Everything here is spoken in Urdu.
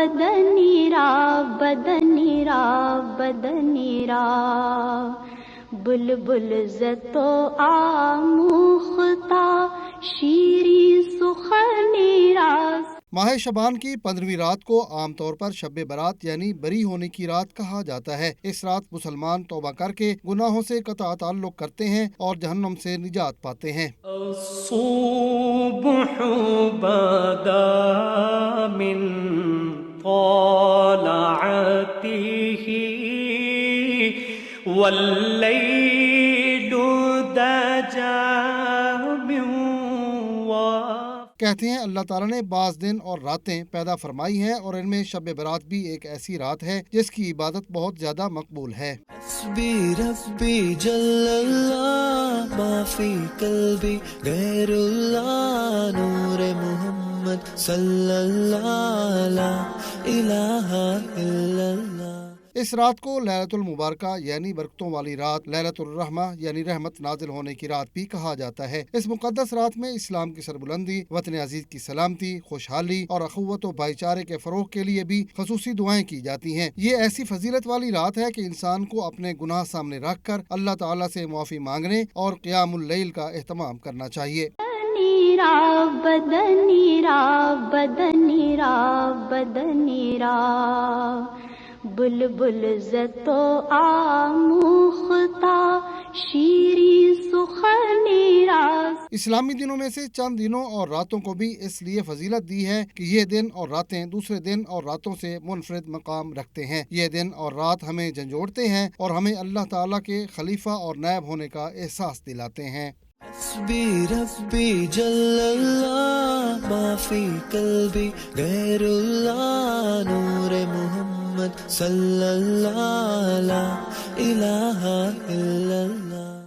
بدنی را بدنی را بدنی را بلبل زتو آموختا شیری سخنی را۔ ماہ شعبان کی 15ویں رات کو عام طور پر شب برات یعنی بری ہونے کی رات کہا جاتا ہے۔ اس رات مسلمان توبہ کر کے گناہوں سے قطع تعلق کرتے ہیں اور جہنم سے نجات پاتے ہیں۔ الصبح بدا من طلعته واللیل دجا من کہتے ہیں اللہ تعالیٰ نے بعض دن اور راتیں پیدا فرمائی ہیں اور ان میں شب برات بھی ایک ایسی رات ہے جس کی عبادت بہت زیادہ مقبول ہے۔ حسبی ربی جل اللہ ما فی قلبی غیر اللہ نور محمد صلی اللہ لا الہ الا اللہ۔ اس رات کو لیلۃ المبارکہ یعنی برکتوں والی رات، لیلۃ الرحمہ یعنی رحمت نازل ہونے کی رات بھی کہا جاتا ہے۔ اس مقدس رات میں اسلام کی سربلندی، وطن عزیز کی سلامتی، خوشحالی اور اخوت و بھائی چارے کے فروغ کے لیے بھی خصوصی دعائیں کی جاتی ہیں۔ یہ ایسی فضیلت والی رات ہے کہ انسان کو اپنے گناہ سامنے رکھ کر اللہ تعالیٰ سے معافی مانگنے اور قیام اللیل کا اہتمام کرنا چاہیے۔ بدنی را بدنی را بدنی را بدنی را بلبل زتو آموختا شیری سخنی را۔ اسلامی دنوں میں سے چند دنوں اور راتوں کو بھی اس لیے فضیلت دی ہے کہ یہ دن اور راتیں دوسرے دن اور راتوں سے منفرد مقام رکھتے ہیں۔ یہ دن اور رات ہمیں جھنجھوڑتے ہیں اور ہمیں اللہ تعالیٰ کے خلیفہ اور نائب ہونے کا احساس دلاتے ہیں۔ حسبی ربی جل اللہ ما فی قلبی غیر اللہ نور محمد صلی اللہ لا الہ الا اللہ۔